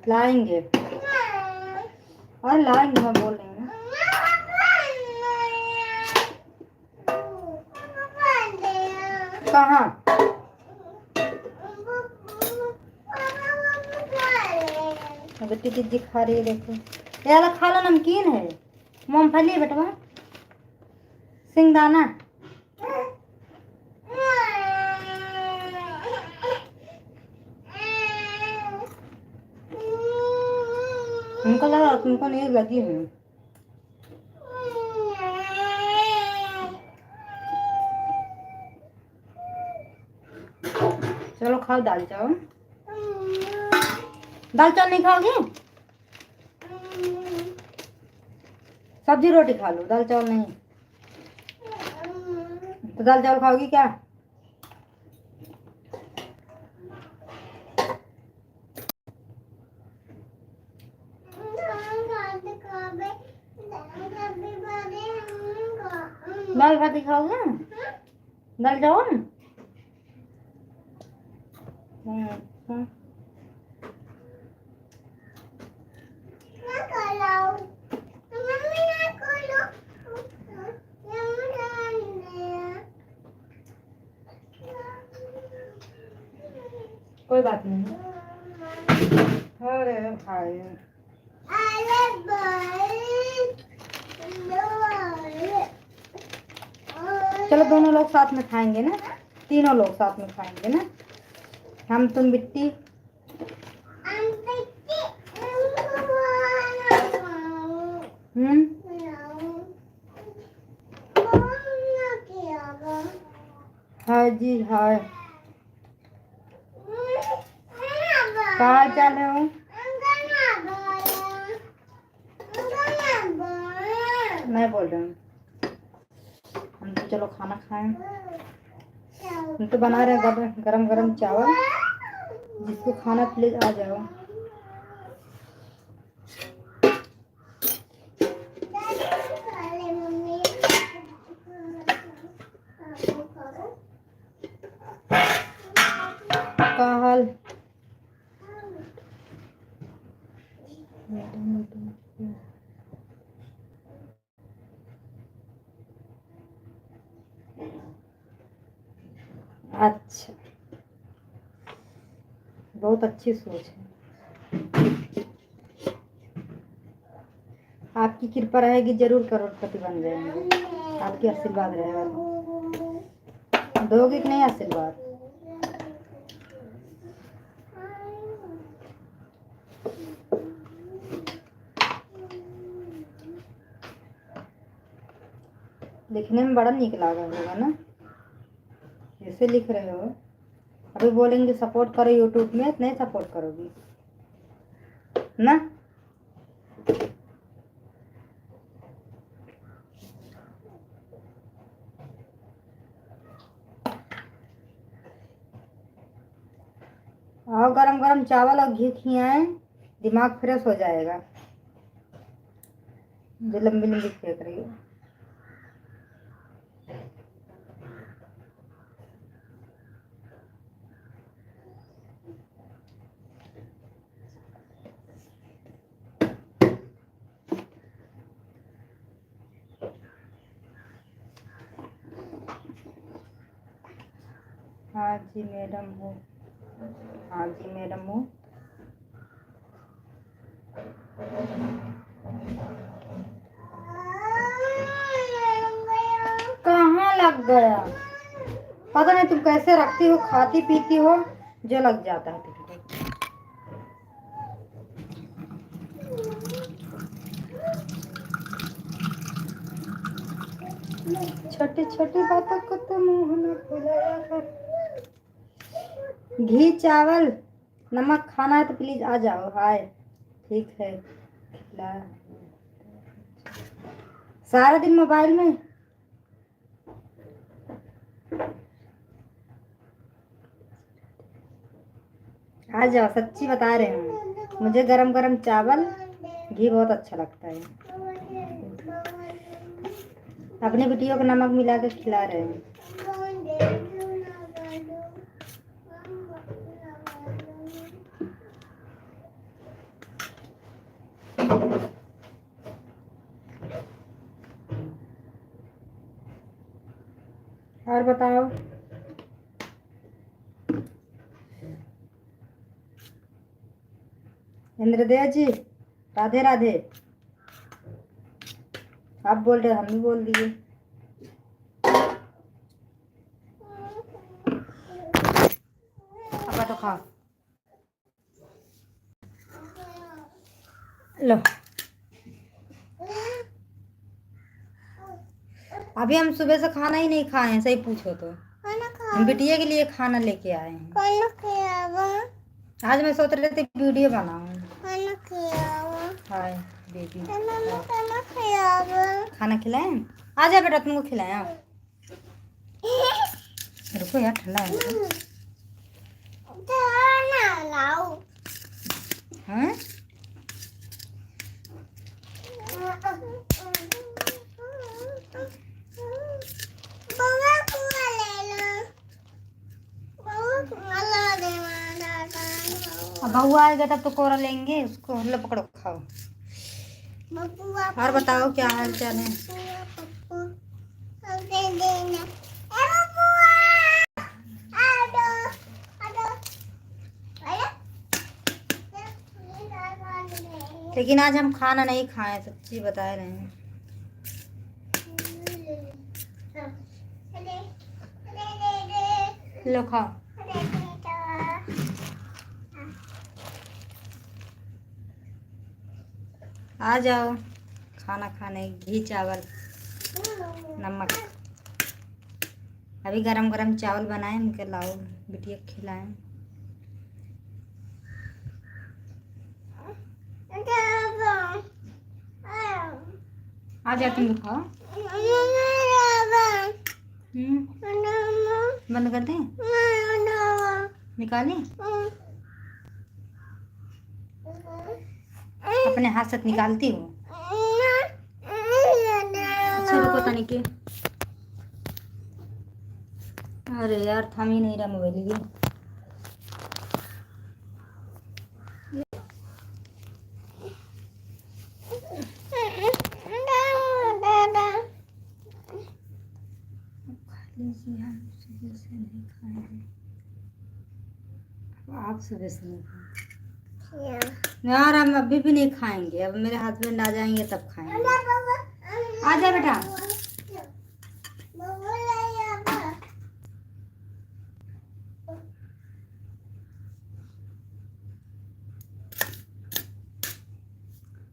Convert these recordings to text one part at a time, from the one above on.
लाएंगे और लाएंगे, मैं बोल रही हूँ। कहाँ? बेटी दीदी खा रही है, देखो ये वाला खा लो, नमकीन है, मूंगफली है बेटवा, सिंगदाना। उनको लगा तुमको नहीं लगी है। चलो खाओ दाल चावल। दाल चावल नहीं खाओगे? सब्जी रोटी खा लो, दाल चावल नहीं। तो दाल चावल खाओगी क्या? दाल भात खाओगे? दाल चावल? कोई बात नहीं। अरे भाई चलो दोनों लोग साथ में खाएंगे ना, तीनों लोग साथ में खाएंगे ना, हम तुम बिट्टी। हाँ जी हाँ। कहाँ जा रहे हो? मैं बोल रही हूँ हम तो चलो खाना खाएं। हम तो बना रहे हैं गरम गरम चावल, जिसको खाना प्लीज आ जाओ। हाल अच्छा, बहुत अच्छी सोच है। आपकी कृपा रहेगी जरूर करोड़पति बन जाएंगे, आपके आशीर्वाद रहेगा। दोगे कि नहीं आशीर्वाद? लिखने में बड़ा निक लगा होगा ना, ऐसे लिख रहे हो। अभी बोलेंगे सपोर्ट करो यूट्यूब में, नहीं सपोर्ट करोगी ना? और गरम गरम चावल और घी खियाएं, दिमाग फ्रेश हो जाएगा। जो लंबी लंबी फेंक रही हो। हाँ जी मैडम हो, हाँ जी मैडम हो। कहाँ लग गया? पता नहीं तुम कैसे रखती हो, खाती पीती हो, जो लग जाता है तुमको। छोटी छोटी बातों को तो मुंह न फुलाया कर। घी चावल नमक खाना है तो प्लीज आ जाओ। हाय ठीक है। सारा दिन मोबाइल में। आ जाओ, सच्ची बता रहे हैं, मुझे गरम गरम चावल घी बहुत अच्छा लगता है। अपनी बेटियों को नमक मिला के खिला रहे हैं। और बताओ। इंद्रदेव जी, राधे राधे। आप बोल रहे, हम भी बोल दिए। अब तो खाओ, लो। अभी हम सुबह से खाना ही नहीं खाए हैं, सही पूछो तो। हम बिटिया के लिए खाना लेके आए हैं। आज मैं सोच रही थी वीडियो बनाऊं। हाय बेबी, खाना खिलाएं? आ जा बेटा, तुमको खिलाएं। आओ। रुको यार, ठंडा है। हाँ? अब बहू आएगा तब तो कोरा लेंगे उसको। लो पकड़ो, खाओ। और बताओ क्या हाल चाल है? लेकिन आज हम खाना नहीं खाए, सच्ची बता रहे हैं। लो खाओ। आ जाओ खाना खाने, घी चावल नमक। अभी गरम गरम चावल बनाए, उनके लाओ बिटिया खिलाएं। आ जा, तुम खाओ। बंद कर दें? निकालें? अपने हाथ से निकालती हो? अच्छा रुको तनिके। अरे यार, थम ही नहीं रहा मोबाइल ये। हम सुबह से नहीं खाए हैं। आप सुबह से नहीं खाए यार? हम अभी भी नहीं खाएंगे। अब मेरे हस्बैंड आ जाएंगे तब खाएंगे। आ जा बेटा।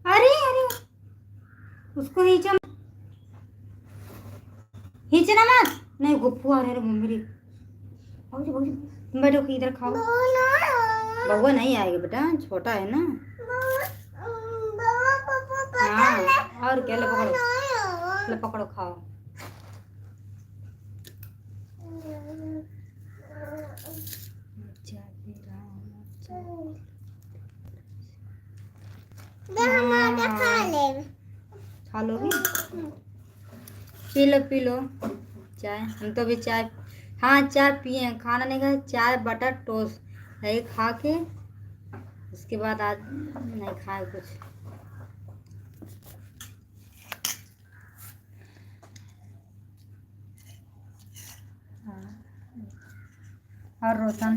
अरे अरे, उसको खींचना मत। नहीं गुप्पू आ रहे मेरी। तुम बैठो, इधर खाओ। बउआ नहीं आएगी बेटा, छोटा है ना। हाँ, और क्या? लो पकड़ो, लो पकड़ो, खाओ। खा लोगी? पी लो चाय। हम तो अभी चाय, हाँ चाय पिए, खाना नहीं खाए। चाय बटर टोस्ट यही खा के, उसके बाद आज नहीं खाए कुछ। और रोशन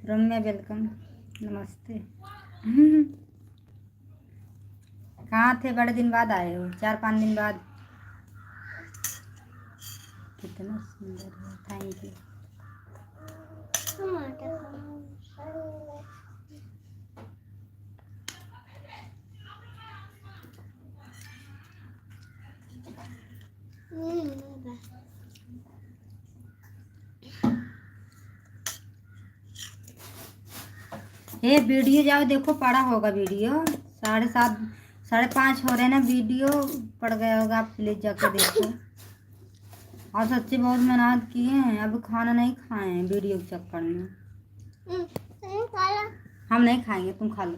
रोम्या वेलकम, नमस्ते। कहाँ थे? बड़े दिन बाद आए हो, 4-5 दिन बाद। कितना सुंदर है, थैंक यू। ये वीडियो जाओ देखो, पड़ा होगा वीडियो। 7:30 5:30 हो रहे ना, वीडियो पड़ गया होगा, आप प्लीज जाके देखो। और सच्ची बहुत मेहनत किए हैं, अभी खाना नहीं खाए हैं वीडियो के चक्कर में। हम नहीं खाएंगे, तुम खा लो।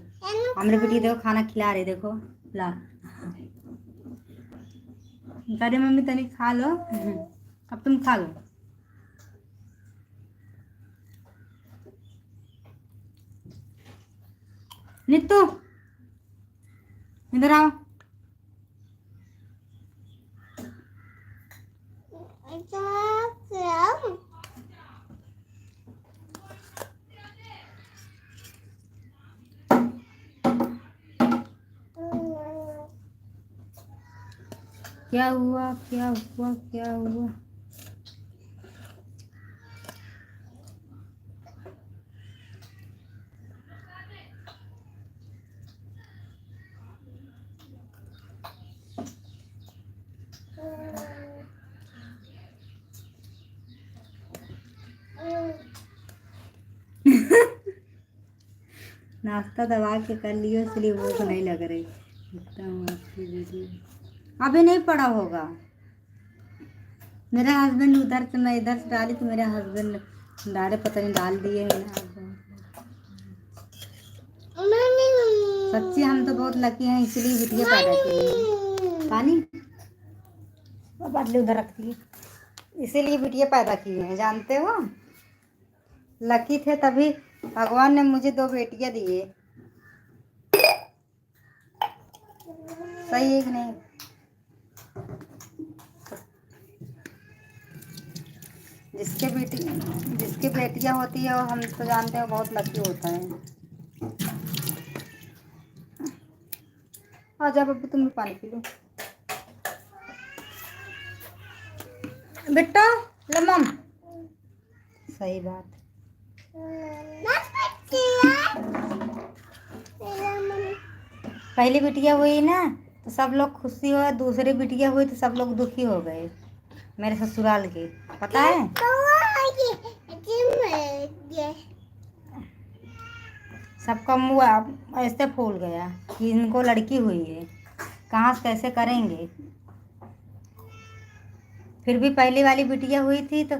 हमने बेटी देखो खाना खिला रही, देखो ला। अरे मम्मी तनी खा लो। अब तुम खा लो। नीतू इधर आओ। क्या हुआ, क्या हुआ, क्या हुआ? नाश्ता दबा के कर लियो, इसलिए भूख नहीं लग रही। अभी नहीं पड़ा होगा। मेरे हस्बैंड उधर से, मैं इधर से डाली तो मेरे हस्बैंड डाले, पता नहीं डाल दिए हैं। सच्ची हम तो बहुत लकी हैं, इसलिए बिटिया पैदा की है। पानी बाटली उधर रख दी, इसीलिए बिटिया पैदा की है, जानते हो। लकी थे तभी भगवान ने मुझे 2 बेटियां दिए। सही है कि नहीं? जिसके बेटियां होती है वो, हम तो जानते हैं, बहुत लकी होता है। आजा बब्बू, तुम भी पानी पी लो। बेटा ले मम। सही बात। पहली बिटिया हुई ना तो सब लोग खुशी हुए, दूसरी बिटिया हुई तो सब लोग दुखी हो गए, मेरे ससुराल के, पता है। सबका मुँह ऐसे फूल गया कि इनको लड़की हुई है, कहाँ से कैसे करेंगे। फिर भी पहली वाली बिटिया हुई थी तो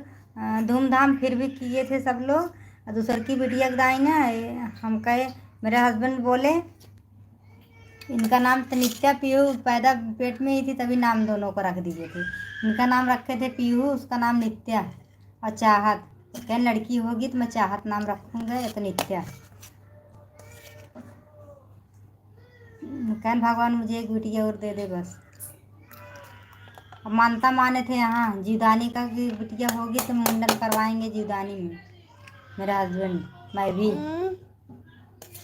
धूमधाम फिर भी किए थे सब लोग। और दूसर की बिटिया दाई ना, हम कहे, मेरे हस्बैंड बोले इनका नाम तो नित्या पीहू, पैदा पेट में ही थी तभी नाम दोनों को रख दिए थे। इनका नाम रखे थे पीहू, उसका नाम नित्या, और चाहत। कह लड़की होगी तो मैं चाहत नाम रखूँगा या तो नित्या। कह भगवान मुझे एक बिटिया और दे दे बस। अब मानता माने थे यहाँ जीवदानी का कि बिटिया होगी तो मुंडन करवाएंगे जीवदानी में, मेरा हस्बैंड, मैं भी।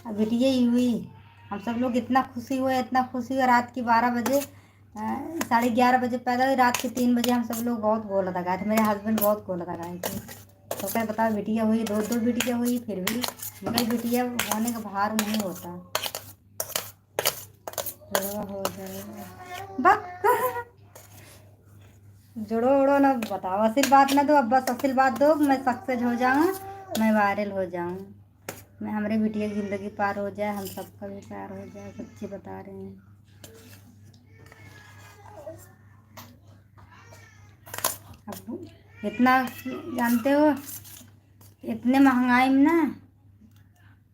अब बिटिया ही हुई, हम सब लोग इतना खुशी हुए, इतना खुशी हुआ। रात की 12 बजे, 11:30 बजे पैदा हुई, रात के 3 बजे हम सब लोग बहुत गोला लगाए थे, मेरे हस्बैंड बहुत गोला लगाए थे। तो क्या बताओ, बिटिया हुई, 2 बिटिया हुई, फिर भी मगर बिटिया होने का भार नहीं होता। हो जाएगा बक। जोड़ो ओड़ो ना बताओ, आशीर्वाद ना दो अब, बस आशीर्वाद दो, मैं सक्सेस हो जाऊँ, मैं वायरल हो जाऊँ, मैं, हमारे बिटिया की ज़िंदगी पार हो जाए, हम सबका भी पार हो जाए। सच्ची बता रहे हैं। अब इतना जानते हो, इतने महंगाई में ना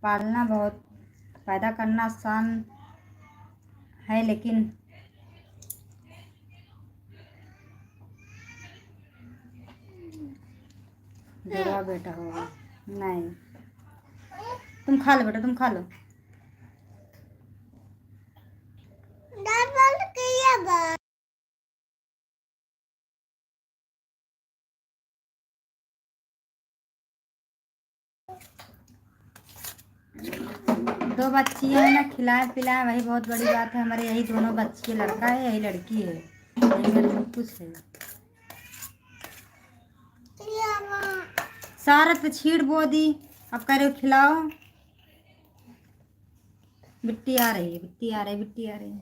पालना बहुत, पैदा करना आसान है, लेकिन जुड़वा बेटा होगा। नहीं, तुम खा लो बेटा, तुम खा लो। दो बच्चियाँ हैं ना, खिलाए पिलाए वही बहुत बड़ी बात है। हमारे यही दोनों बच्चे, लड़का है यही लड़की है, यही मेरा सब कुछ है। सारा तो छीड़ बो दी, अब कह रहे हो खिलाओ। बिट्टी आ रही है, बिट्टी आ रही है, बिट्टी आ रही है।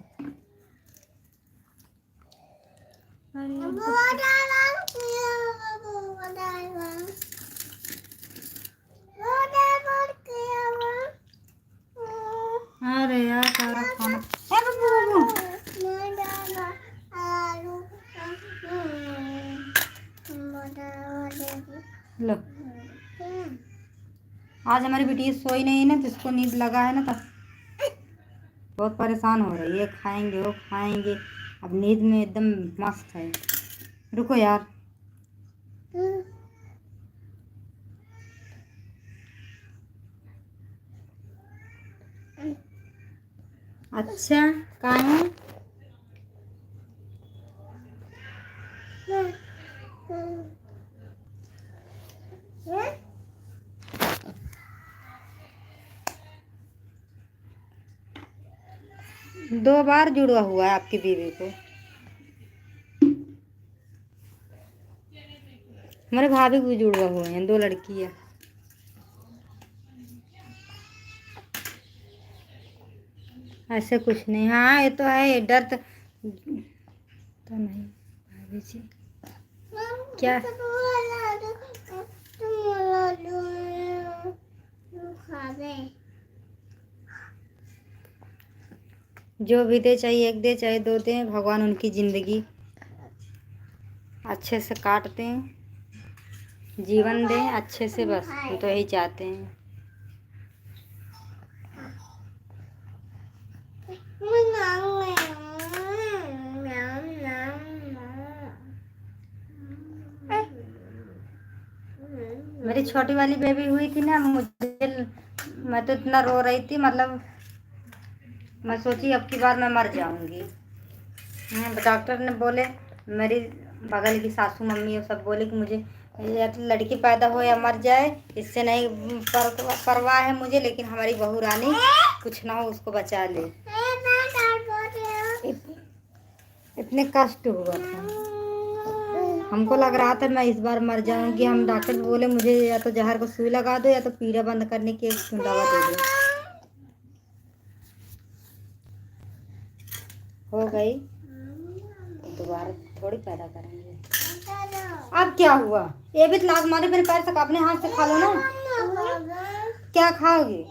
अरे यार सारा खाना लो। आज हमारी बेटी सोई नहीं है ना, तो इसको नींद लगा है ना, तब बहुत परेशान हो रही है, खाएंगे वो खाएंगे। अब नींद में एकदम मस्त है। रुको यार। अच्छा कहाँ है? दो बार जुड़ा हुआ है आपकी बीवी को। हमारे भाभी को भी जुड़वा हुए हैं, दो लड़की है। ऐसे कुछ नहीं, हाँ ये तो है, डर तो नहीं भाभी जी। क्या जो भी दे, चाहे एक दे चाहे दो दे, भगवान उनकी ज़िंदगी अच्छे से काट दें, जीवन दें अच्छे से, बस हम तो यही चाहते हैं। मेरी छोटी वाली बेबी हुई थी ना, मैं तो इतना रो रही थी, मतलब मैं सोची अब की बार मैं मर जाऊंगी। डॉक्टर ने बोले, मेरी बगल की सासू मम्मी और सब बोले कि मुझे या तो लड़की पैदा हो या मर जाए, इससे नहीं परवाह है मुझे, लेकिन हमारी बहू रानी कुछ ना हो, उसको बचा ले। इतने कष्ट हुआ था, हमको लग रहा था मैं इस बार मर जाऊंगी। हम डॉक्टर बोले मुझे या तो जहर को सुई लगा दो या तो पीड़ा बंद करने की एक दवा दे दो। हो गई, दोबारा थोड़ी पैदा करेंगे। अब क्या हुआ? ये भी लाग मारे मेरे पैर से, अपने हाथ से खा लो ना। क्या खाओगे?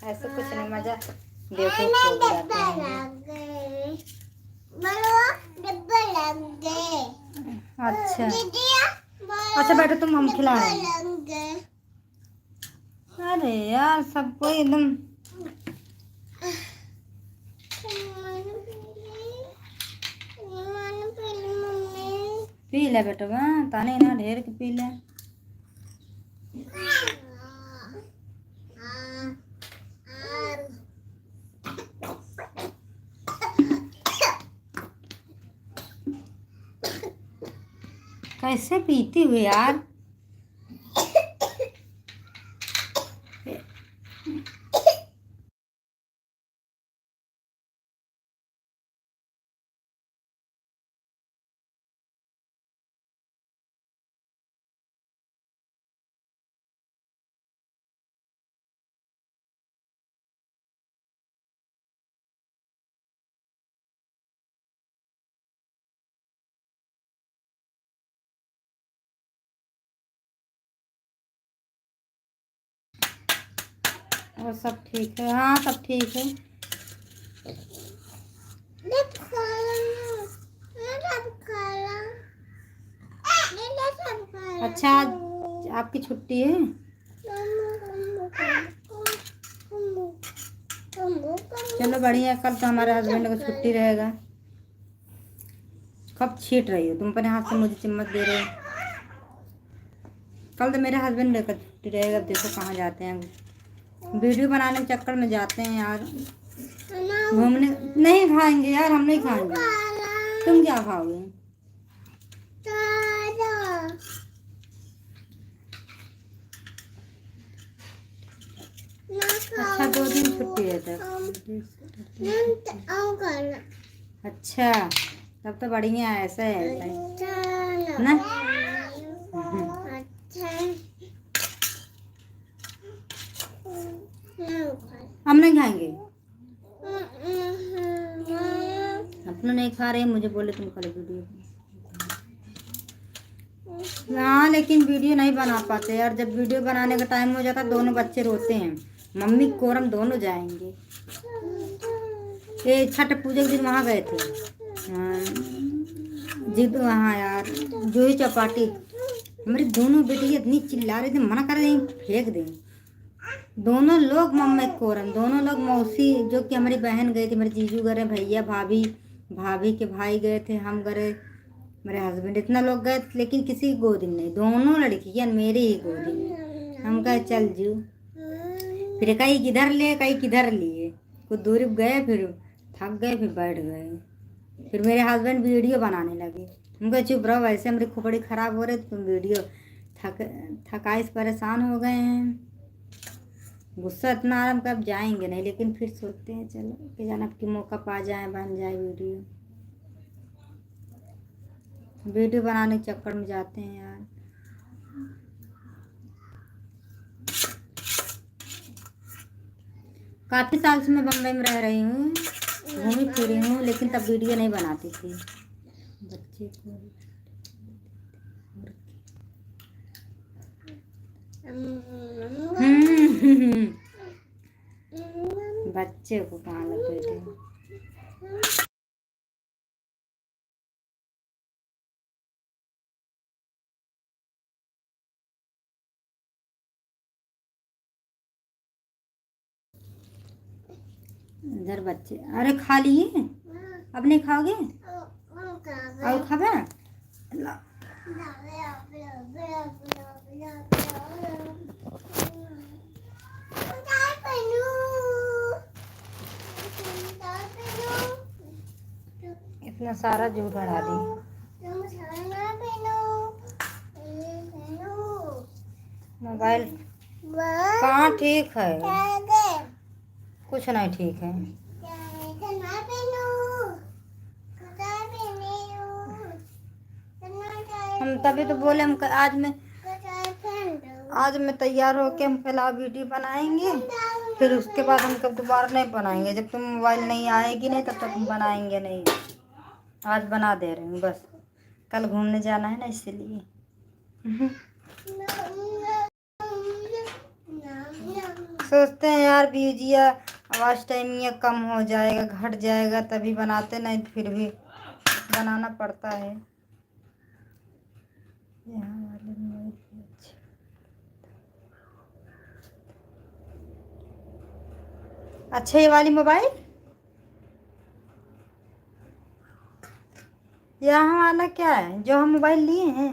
ऐसा कुछ नहीं, मजा देखो अच्छा अच्छा बेटा तुम हम खिला रहे हैं। अरे यार सबको एकदम पी ले बेटा, ताने ना ढेर के पी ले। कैसे पीती हुई यार? और सब ठीक है? हाँ सब ठीक है। अच्छा आज आपकी छुट्टी है? चलो बढ़िया, कल तो हमारे हस्बैंड को छुट्टी रहेगा। कब छीट रही हो तुम अपने हाथ से, मुझे चम्मच दे रहे हो। कल तो मेरे हस्बैंड का छुट्टी रहेगा, देखो कहाँ जाते हैं, वीडियो बनाने के चक्कर में जाते हैं यार घूमने। नहीं खाएंगे यार, हम नहीं खाएंगे। तुम क्या खाओगे? अच्छा 2 दिन छुट्टी रहता है। अच्छा तब तो बढ़िया है, ऐसा है ना। हम नहीं खाएंगे, अपना नहीं खा रहे, मुझे बोले तुम खा लो वीडियो। हाँ लेकिन वीडियो नहीं बना पाते यार, जब वीडियो बनाने का टाइम हो जाता दोनों बच्चे रोते हैं, मम्मी कोरम दोनों जाएंगे। ये छठ पूजा के दिन वहाँ गए थे, जिद वहाँ यार जूही चौपाटी, हमारी दोनों बेटी इतनी चिल्ला रही थी, मना कर रही फेंक दें। दोनों लोग मम्मी कोरम, दोनों लोग मौसी जो कि हमारी बहन गई थी, मेरे जीजू गए, भैया भाभी, भाभी के भाई गए थे, हम गए, मेरे हस्बैंड इतना लोग गए लेकिन किसी की गोदी में नहीं, दोनों लड़कियां मेरी ही गोदी में। हम कहे चल जू, फिर कहीं किधर लिए कहीं किधर लिए, कुछ दूरी गए, फिर थक गए, फिर बैठ गए। फिर मेरे हस्बैंड वीडियो बनाने लगे। हम कहे चुप रहो, वैसे हमारी खोपड़ी खराब हो रही, तुम वीडियो थक थकाई से परेशान हो गए हैं। गुस्सा इतना आराम कब जाएंगे नहीं, लेकिन फिर सोचते हैं चलो कि जाना कि मौका पा जाए, बन जाए वीडियो। वीडियो बनाने के चक्कर में जाते हैं यार। काफ़ी साल से मैं बम्बई में रह रही हूँ, घूमी फिरी हूँ, लेकिन तब वीडियो नहीं बनाती थी। बच्चे को बच्चे को कहाँ लपेटे। इधर बच्चे, अरे खा लिए, अब नहीं खाओगे और खावे। इतना सारा जूठ बढ़ा दी। मोबाइल कहाँ ठीक है, कुछ नहीं ठीक है। हम तभी तो बोले हम आज मैं तैयार होके हम पहला वीडियो बनाएंगे, फिर उसके बाद हम कब दोबारा नहीं बनाएंगे। जब तुम मोबाइल नहीं आएगी नहीं तब तक हम बनाएंगे नहीं। आज बना दे रहे हैं बस, कल घूमने जाना है ना इसलिए। सोचते हैं यार व्यूजिया आवाज़ टाइम ये कम हो जाएगा, घट जाएगा, तभी बनाते, नहीं तो फिर भी बनाना पड़ता है। यहाँ वाले मोबाइल अच्छा, ये वाली मोबाइल यहाँ वाला क्या है जो हम मोबाइल लिए हैं?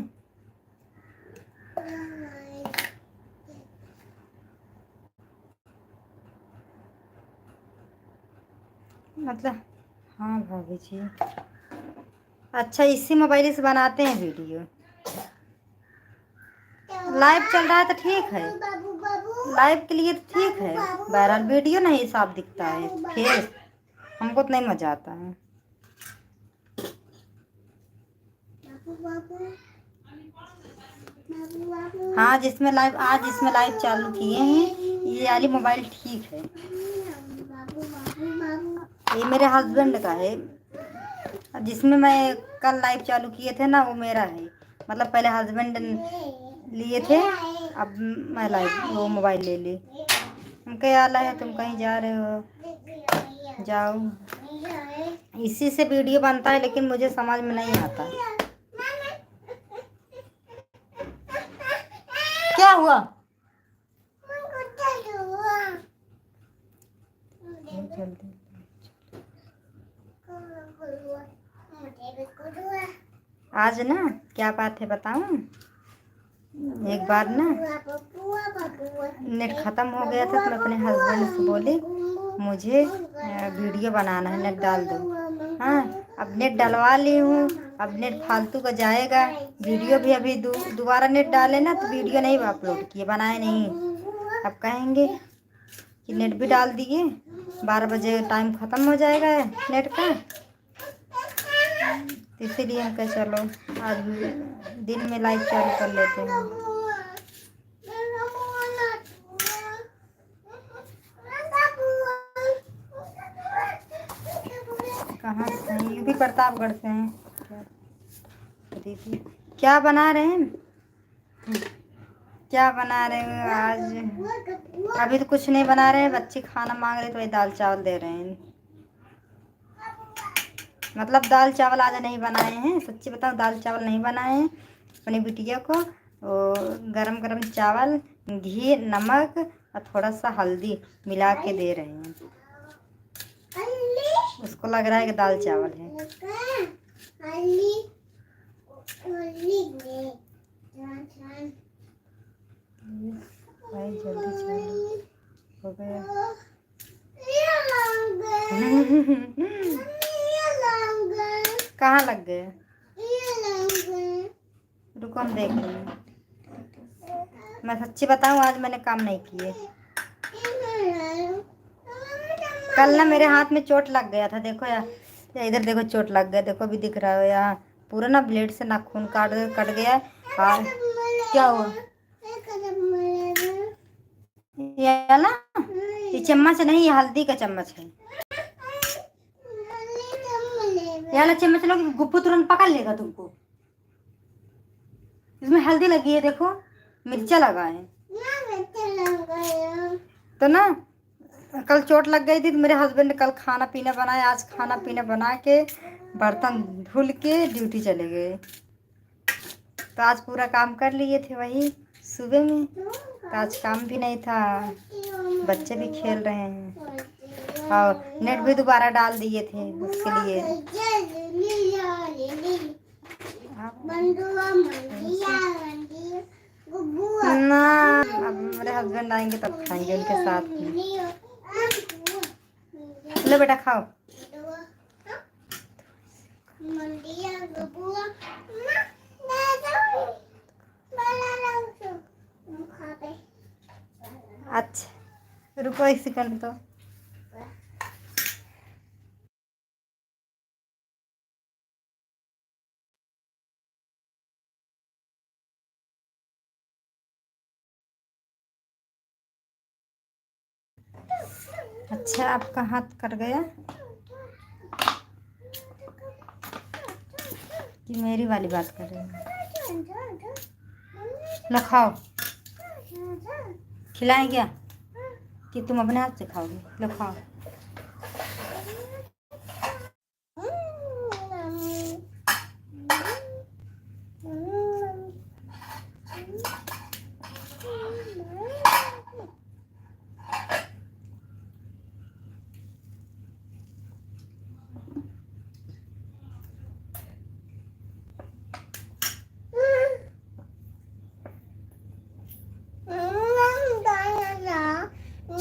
मतलब हाँ भाभी जी, अच्छा इसी मोबाइल से बनाते हैं वीडियो। लाइव चल रहा है तो ठीक है, लाइव के लिए तो ठीक है, बहरहाल वीडियो नहीं साफ दिखता है, फेस हमको तो नहीं मजा आता है। हाँ जिसमें लाइव, आज जिसमें लाइव चालू किए हैं ये वाली मोबाइल ठीक है, ये मेरे हस्बैंड का है। जिसमें मैं कल लाइव चालू किए थे ना वो मेरा है, मतलब पहले हस्बैंड लिए थे, अब मैं लाइव वो मोबाइल ले ली। हम क्या आला है, तुम कहीं जा रहे हो जाओ, इसी से वीडियो बनता है, लेकिन मुझे समझ में नहीं आता। क्या हुआ? आज ना क्या बात है बताऊं, एक बार ना नेट ख़त्म हो गया था तो मैं अपने हस्बैंड से बोली मुझे वीडियो बनाना है, नेट डाल दो। हाँ अब नेट डलवा ली हूँ, अब नेट फालतू का जाएगा, वीडियो भी अभी दोबारा नेट डाले ना तो वीडियो नहीं अपलोड किए, बनाए नहीं। अब कहेंगे कि नेट भी डाल दिए, 12 बजे टाइम ख़त्म हो जाएगा नेट का, इसीलिए हम कहे चलो आज दिन में लाइव चालू कर लेते हैं। कहाँ से हैं? यूपी प्रतापगढ़ से हैं। दीदी क्या बना रहे हैं? क्या बना रहे हो आज? अभी तो कुछ नहीं बना रहे हैं, बच्चे खाना मांग रहे तो वही दाल चावल दे रहे हैं। मतलब दाल चावल आज नहीं बनाए हैं, सच्ची बताओ दाल चावल नहीं बनाए हैं। अपनी बिटिया को गरम गरम चावल, घी, नमक और थोड़ा सा हल्दी मिला के दे रहे हैं, उसको लग रहा है कि दाल चावल है। भाई जल्दी चालू हो गया। कहाँ लग गए? रुको हम देख रहे हैं। मैं सच्ची बताऊं, आज मैंने काम नहीं किए। कल ना मेरे हाथ में चोट लग गया था, देखो यार, इधर देखो चोट लग गया, देखो अभी दिख रहा है यहाँ पूरा ना ब्लेड से नाखून काट कट गया है। हाँ, क्या हुआ? ये ना, ये चम्मच नहीं, ये हल्दी का चम्मच है। ये वाला चम्मच लो, गुप्पू तुरंत पकड़ लेगा तुमको। इसमें हल्दी लगी है, देखो मिर्चा लगा है। तो ना कल चोट लग गई थी, तो मेरे हस्बैंड कल खाना पीना बनाए, आज खाना पीना बना के बर्तन धुल के ड्यूटी चले गए। तो आज पूरा काम कर लिए थे वही सुबह में, तो आज काम भी नहीं था, बच्चे भी खेल रहे हैं और नेट भी दोबारा डाल दिए थे उसके लिए। ना अब मेरे हस्बैंड आएंगे तब खाएंगे उनके साथ में। लो बेटा खाओ। अच्छा रुको एक सेकंड तो। अच्छा आपका हाथ कट गया कि मेरी वाली बात कर रही है? लो खाओ। खिलाएं क्या कि तुम अपने हाथ से खाओगे? लो खाओ।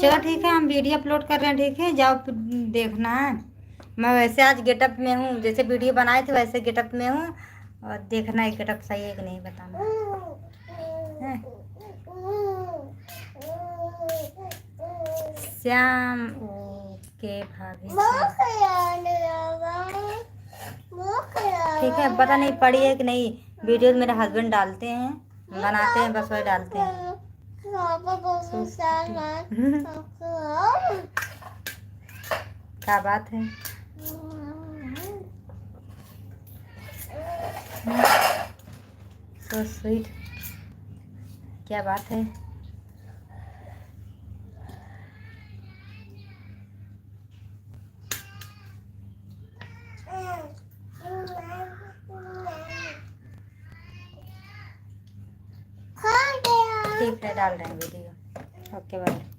चलो ठीक है, हम वीडियो अपलोड कर रहे हैं, ठीक है, जाओ देखना है। मैं वैसे आज गेटअप में हूँ, जैसे वीडियो बनाए थे वैसे गेटअप में हूँ, और देखना है गेटअप सही है कि नहीं बताना है। श्याम ओके भाभी ठीक है, पता नहीं पड़ी है कि नहीं। वीडियो मेरे हस्बैंड डालते हैं, बनाते हैं, बस वही डालते हैं। क्या बात है? सो स्वीट, क्या बात है? ठीक है, डाल रहे हैं वीडियो। Okay bye.